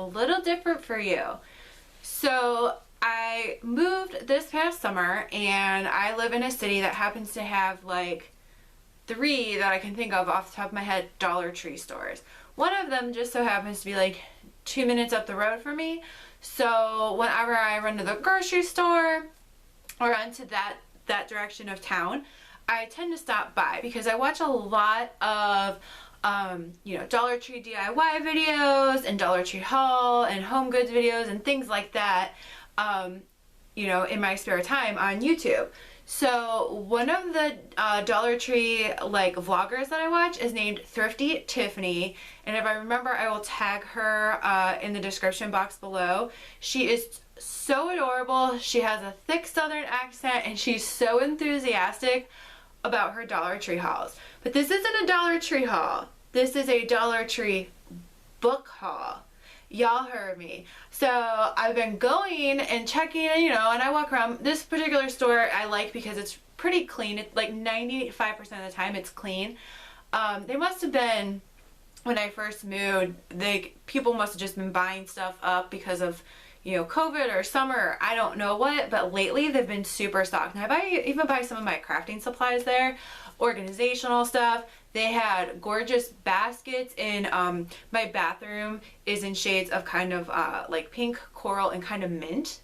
little different for you. So I moved this past summer, and I live in a city that happens to have like 3 that I can think of off the top of my head Dollar Tree stores. One of them just so happens to be like 2 minutes up the road from me. So whenever I run to the grocery store or onto that direction of town, I tend to stop by because I watch a lot of Dollar Tree DIY videos and Dollar Tree haul and home goods videos and things like that, in my spare time on YouTube. So one of the Dollar Tree like vloggers that I watch is named Thrifty Tiffany, and if I remember, I will tag her in the description box below. She is so adorable. She has a thick Southern accent, and she's so enthusiastic about her Dollar Tree hauls. But this isn't a Dollar Tree haul. This is a Dollar Tree book haul. Y'all heard me. So I've been going and checking, and I walk around. This particular store I like because it's pretty clean. It's like 95% of the time it's clean. They must have been, when I first moved, people must have just been buying stuff up because of COVID or summer, or I don't know what, but lately they've been super stocked. And I even buy some of my crafting supplies there, organizational stuff. They had gorgeous baskets in, my bathroom is in shades of kind of like pink, coral, and kind of mint,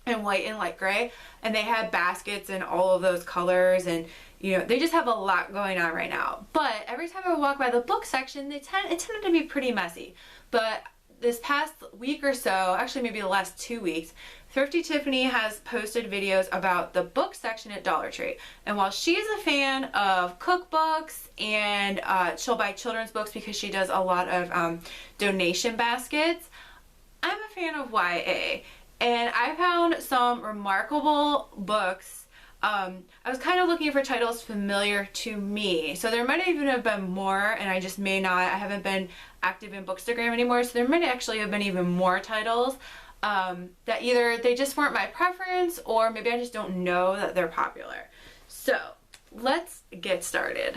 and white and light gray. And they had baskets in all of those colors, and they just have a lot going on right now. But every time I walk by the book section, it tended to be pretty messy. But this past week or so, actually maybe the last 2 weeks, Thrifty Tiffany has posted videos about the book section at Dollar Tree. And while she's a fan of cookbooks and she'll buy children's books because she does a lot of donation baskets, I'm a fan of YA. And I found some remarkable books. I was kind of looking for titles familiar to me, so there might even have been more, and I just may not. I haven't been active in Bookstagram anymore, so there might actually have been even more titles that either they just weren't my preference, or maybe I just don't know that they're popular. So let's get started.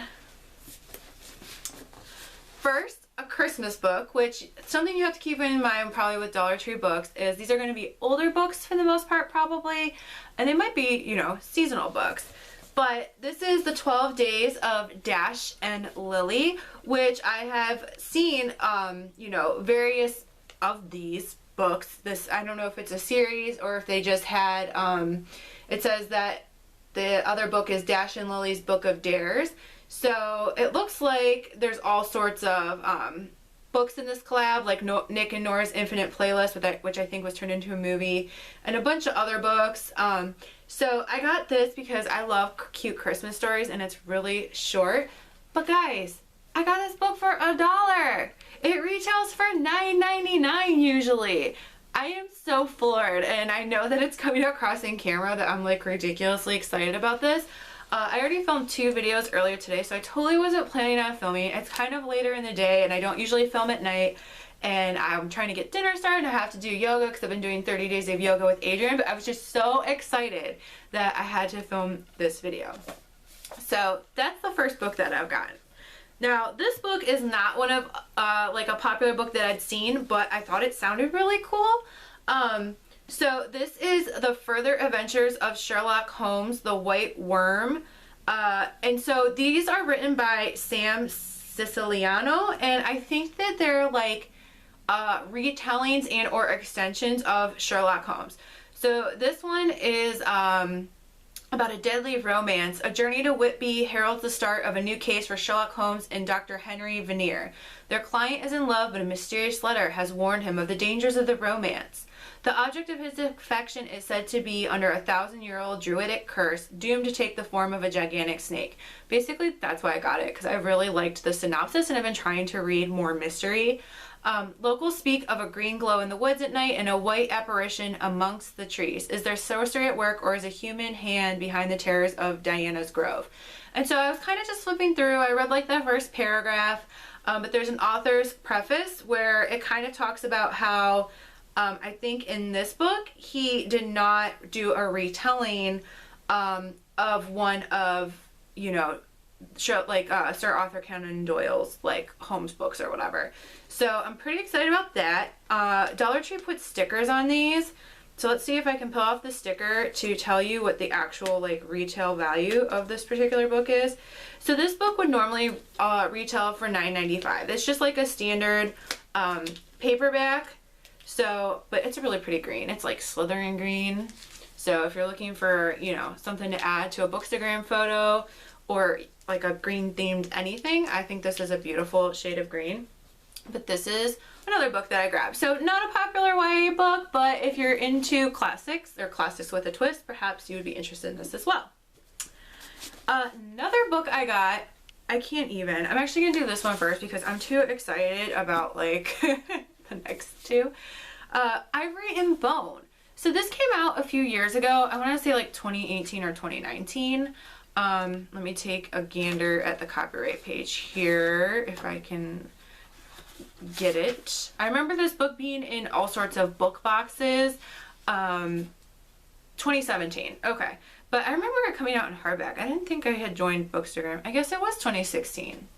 First, a Christmas book, which something you have to keep in mind probably with Dollar Tree books is these are going to be older books for the most part probably, and they might be, seasonal books. But this is the 12 Days of Dash and Lily, which I have seen, various of these books. I don't know if it's a series or if they just had, it says that the other book is Dash and Lily's Book of Dares. So it looks like there's all sorts of books in this collab, like Nick and Nora's Infinite Playlist, which I think was turned into a movie, and a bunch of other books. So I got this because I love cute Christmas stories, and it's really short. But guys, I got this book for $1. It retails for $9.99 usually. I am so floored, and I know that it's coming across in camera that I'm like ridiculously excited about this. I already filmed 2 videos earlier today, so I totally wasn't planning on filming. It's kind of later in the day, and I don't usually film at night, and I'm trying to get dinner started, and I have to do yoga because I've been doing 30 days of yoga with Adrian, but I was just so excited that I had to film this video. So that's the first book that I've gotten. Now, this book is not one of like a popular book that I'd seen, but I thought it sounded really cool. So this is The Further Adventures of Sherlock Holmes, the White Worm. And so these are written by Sam Siciliano, and I think that they're like retellings and or extensions of Sherlock Holmes. So this one is about a deadly romance. A journey to Whitby heralds the start of a new case for Sherlock Holmes and Dr. Henry Veneer. Their client is in love, but a mysterious letter has warned him of the dangers of the romance. The object of his affection is said to be under a 1,000-year-old druidic curse, doomed to take the form of a gigantic snake. Basically, that's why I got it, because I really liked the synopsis and I've been trying to read more mystery. Locals speak of a green glow in the woods at night and a white apparition amongst the trees. Is there sorcery at work, or is a human hand behind the terrors of Diana's Grove? And so I was kind of just flipping through. I read like the first paragraph, but there's an author's preface where it kind of talks about how I think in this book he did not do a retelling of one of Sir Arthur Conan Doyle's like Holmes books or whatever. So I'm pretty excited about that. Dollar Tree puts stickers on these. So let's see if I can pull off the sticker to tell you what the actual like retail value of this particular book is. So this book would normally retail for $9.95. It's just like a standard paperback. So, but it's a really pretty green. It's like Slytherin green. So if you're looking for, you know, something to add to a Bookstagram photo or like a green themed anything, I think this is a beautiful shade of green. But this is another book that I grabbed. So not a popular YA book, but if you're into classics or classics with a twist, perhaps you would be interested in this as well. Another book I got, I'm actually gonna do this one first because I'm too excited about like the next two. Ivory and Bone. So this came out a few years ago. I want to say like 2018 or 2019. Let me take a gander at the copyright page here if I can get it. I remember this book being in all sorts of book boxes. 2017. Okay. But I remember it coming out in hardback. I didn't think I had joined Bookstagram. I guess it was 2016.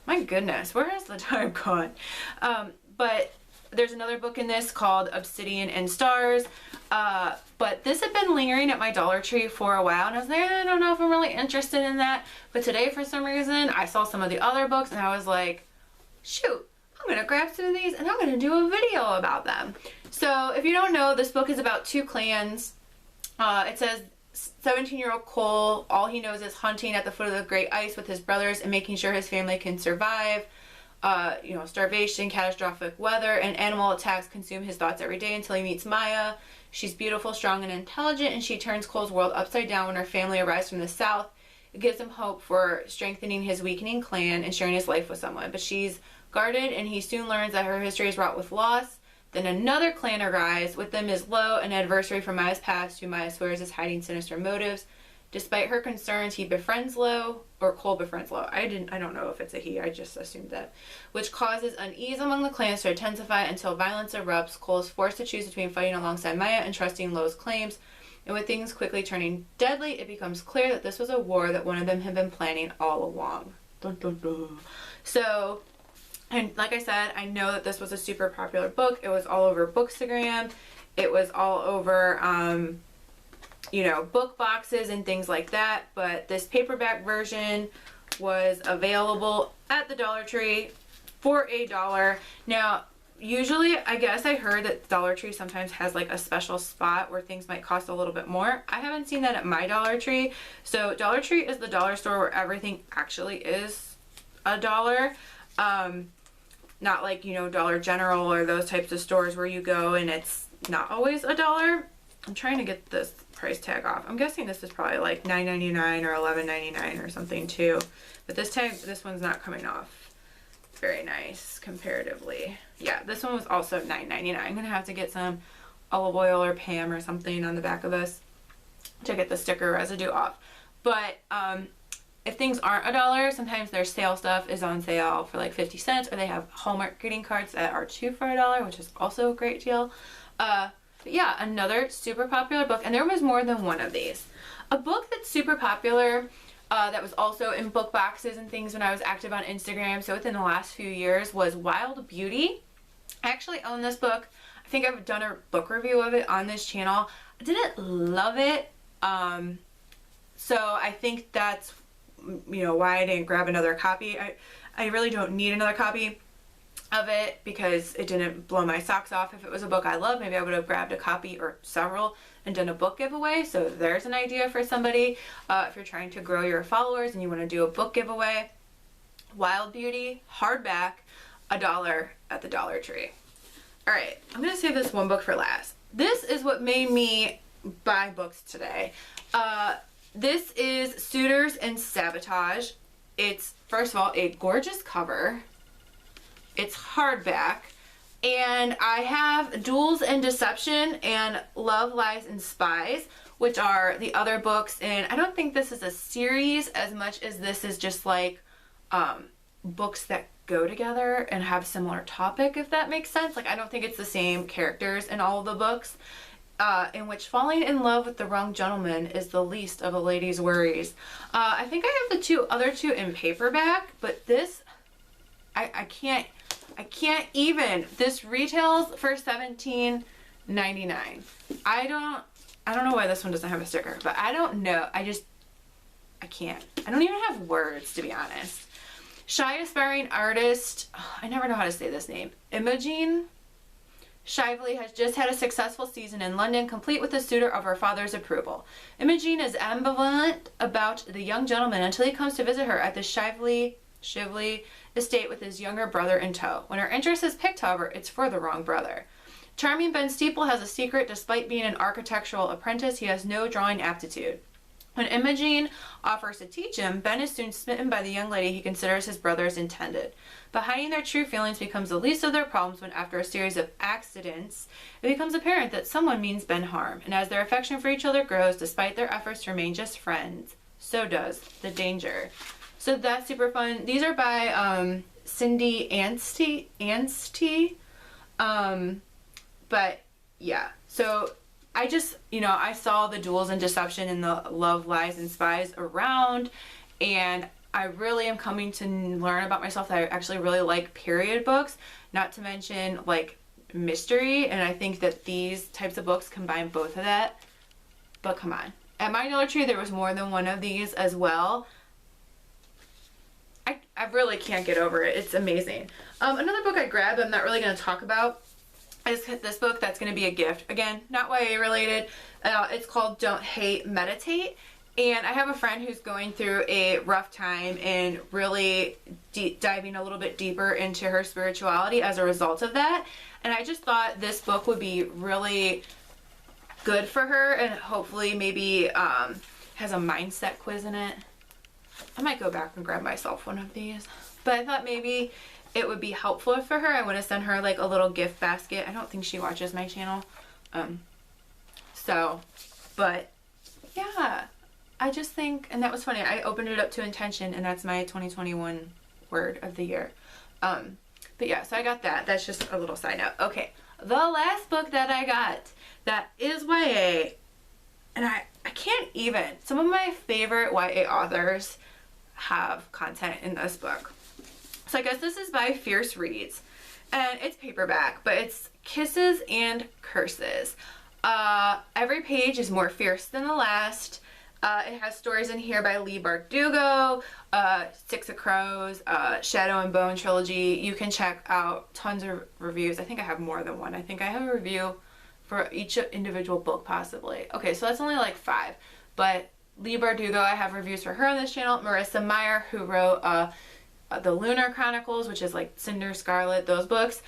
My goodness, where has the time gone? But there's another book in this called Obsidian and Stars. But this had been lingering at my Dollar Tree for a while, and I was like, I don't know if I'm really interested in that. But today, for some reason, I saw some of the other books, and I was like, shoot, I'm gonna grab some of these, and I'm gonna do a video about them. So if you don't know, this book is about two clans. It says 17-year-old Cole, all he knows is hunting at the foot of the great ice with his brothers and making sure his family can survive. You know, starvation, catastrophic weather, and animal attacks consume his thoughts every day until he meets Meyer. She's beautiful, strong, and intelligent, and she turns Cole's world upside down when her family arrives from the south. It gives him hope for strengthening his weakening clan and sharing his life with someone. But she's guarded, and he soon learns that her history is wrought with loss. Then another clan arrives. With them is Lo, an adversary from Maya's past, who Maya swears is hiding sinister motives. Despite her concerns, he befriends Lo, or Cole befriends Lo. I don't know if it's a he, I just assumed that. Which causes unease among the clans to intensify until violence erupts. Cole is forced to choose between fighting alongside Maya and trusting Lo's claims. And with things quickly turning deadly, it becomes clear that this was a war that one of them had been planning all along. Dun, dun, dun. So, and like I said, I know that this was a super popular book. It was all over Bookstagram. It was all over, you know, book boxes and things like that. But this paperback version was available at the Dollar Tree for $1. Now, usually, I guess I heard that Dollar Tree sometimes has like a special spot where things might cost a little bit more. I haven't seen that at my Dollar Tree. So Dollar Tree is the dollar store where everything actually is $1. Not like, you know, Dollar General or those types of stores where you go and it's not always $1. I'm trying to get this price tag off. I'm guessing this is probably like $9.99 or $11.99 or something too. But this one's not coming off very nice comparatively. Yeah, this one was also $9.99. I'm gonna have to get some olive oil or Pam or something on the back of this to get the sticker residue off. But if things aren't $1, sometimes their sale stuff is on sale for like 50 cents, or they have Hallmark greeting cards that are 2 for $1, which is also a great deal. But yeah, another super popular book, and there was more than one of these. A book that's super popular that was also in book boxes and things when I was active on Instagram, so within the last few years, was Wild Beauty. I actually own this book. I think I've done a book review of it on this channel. I didn't love it, so I think that's, you know, why I didn't grab another copy. I really don't need another copy of it because it didn't blow my socks off. If it was a book I love, maybe I would have grabbed a copy or several and done a book giveaway. So there's an idea for somebody if you're trying to grow your followers and you want to do a book giveaway. Wild Beauty, hardback, $1 at the Dollar Tree. All right, I'm gonna save this one book for last. This is what made me buy books today. This is Suitors and Sabotage. It's, first of all, a gorgeous cover. It's hardback. And I have Duels and Deception and Love, Lies, and Spies, which are the other books. And I don't think this is a series as much as this is just like books that go together and have similar topic, if that makes sense. Like, I don't think it's the same characters in all of the books. in which falling in love with the wrong gentleman is the least of a lady's worries. I think I have the other two in paperback, but this, I can't even. This retails for $17.99. I don't know why this one doesn't have a sticker, but I don't know. I can't. I don't even have words, to be honest. Shy aspiring artist, I never know how to say this name, Imogen Shively has just had a successful season in London, complete with a suitor of her father's approval. Imogen is ambivalent about the young gentleman until he comes to visit her at the Shively estate with his younger brother in tow. When her interest is piqued, however, it's for the wrong brother. Charming Ben Steeple has a secret. Despite being an architectural apprentice, he has no drawing aptitude. When Imogen offers to teach him, Ben is soon smitten by the young lady he considers his brother's intended. But hiding their true feelings becomes the least of their problems when, after a series of accidents, it becomes apparent that someone means Ben harm. And as their affection for each other grows, despite their efforts to remain just friends, so does the danger. So that's super fun. These are by Cindy Anstey. But yeah, so I just, I saw the Duels and Deception and the Love, Lies, and Spies around, and I really am coming to learn about myself that I actually really like period books, not to mention like mystery, and I think that these types of books combine both of that. But come on. At my Dollar Tree there was more than one of these as well. I really can't get over it. It's amazing. Another book I grabbed I'm not really going to talk about is this book that's going to be a gift. Again, not YA related. It's called Don't Hate, Meditate. And I have a friend who's going through a rough time and really diving a little bit deeper into her spirituality as a result of that. And I just thought this book would be really good for her, and hopefully maybe has a mindset quiz in it. I might go back and grab myself one of these. But I thought maybe it would be helpful for her. I want to send her like a little gift basket. I don't think she watches my channel. But yeah, I just think, and that was funny. I opened it up to intention, and that's my 2021 word of the year. But yeah, so I got that. That's just a little side note. Okay, the last book that I got that is YA, and I can't even. Some of my favorite YA authors have content in this book. So I guess this is by Fierce Reads, and it's paperback, but it's Kisses and Curses. Every page is more fierce than the last. It has stories in here by Leigh Bardugo, Six of Crows, Shadow and Bone trilogy. You can check out tons of reviews. I think I have more than one. I think I have a review for each individual book possibly. Okay, so that's only like 5, but Leigh Bardugo, I have reviews for her on this channel. Marissa Meyer, who wrote the Lunar Chronicles, which is like Cinder, Scarlet, those books.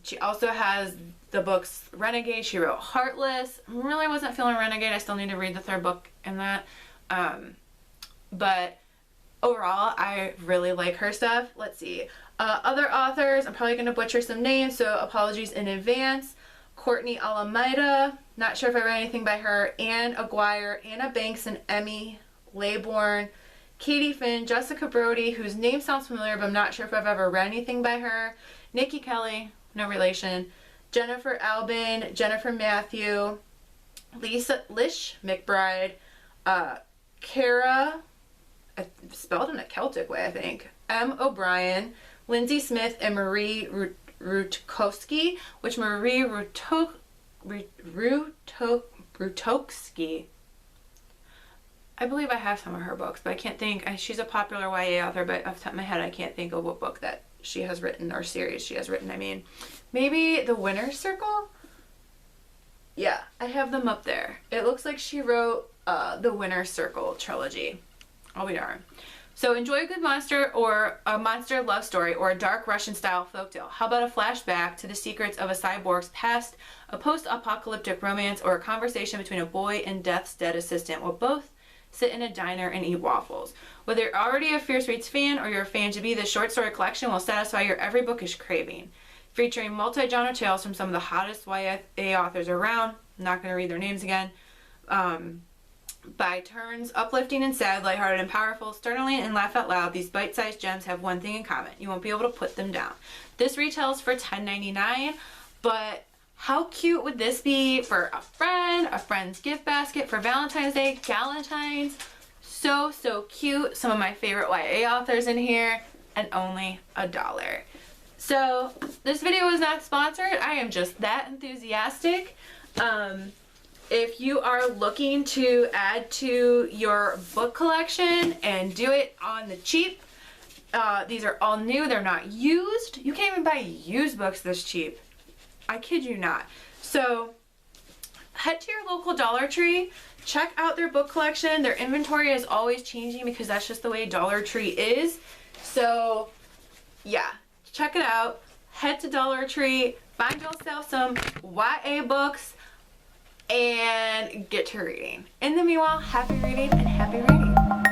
She also has the books Renegade. She wrote Heartless. Really wasn't feeling Renegade. I still need to read the 3rd book in that. But overall, I really like her stuff. Let's see. Other authors, I'm probably going to butcher some names, so apologies in advance. Courtney Alameda, not sure if I read anything by her. Anne Aguirre, Anna Banks, and Emmy Laybourne. Katie Finn, Jessica Brody, whose name sounds familiar, but I'm not sure if I've ever read anything by her. Nikki Kelly, no relation. Jennifer Albin, Jennifer Matthew, Lish McBride, Kara, I spelled in a Celtic way, I think. M. O'Brien, Lindsay Smith, and Marie Rutkowski, which Marie Rutkowski, I believe I have some of her books, but I can't think. She's a popular YA author, but off the top of my head, I can't think of what book that she has written, or series she has written, I mean. Maybe The Winner's Circle? Yeah, I have them up there. It looks like she wrote the Winner's Circle trilogy. I'll be darned. So enjoy a good monster or a monster love story or a dark Russian-style folktale. How about a flashback to the secrets of a cyborg's past, a post-apocalyptic romance, or a conversation between a boy and Death's dead assistant while both sit in a diner and eat waffles. Whether you're already a Fierce Reads fan or you're a fan to be, this short story collection will satisfy your every bookish craving. Featuring multi-genre tales from some of the hottest YA authors around. I'm not going to read their names again. By turns uplifting and sad, lighthearted and powerful, startling and laugh out loud, these bite-sized gems have one thing in common. You won't be able to put them down. This retails for $10.99, but How cute would this be for a friend, a friend's gift basket for Valentine's Day, Galentine's? So, so cute. Some of my favorite YA authors in here, and only $1. So this video was not sponsored. I am just that enthusiastic. If you are looking to add to your book collection and do it on the cheap, these are all new. They're not used. You can't even buy used books this cheap. I kid you not. So head to your local Dollar Tree. Check out their book collection. Their inventory is always changing because that's just the way Dollar Tree is. So yeah, check it out. Head to Dollar Tree, find yourself some YA books, and get to reading. In the meanwhile, happy reading and happy reading.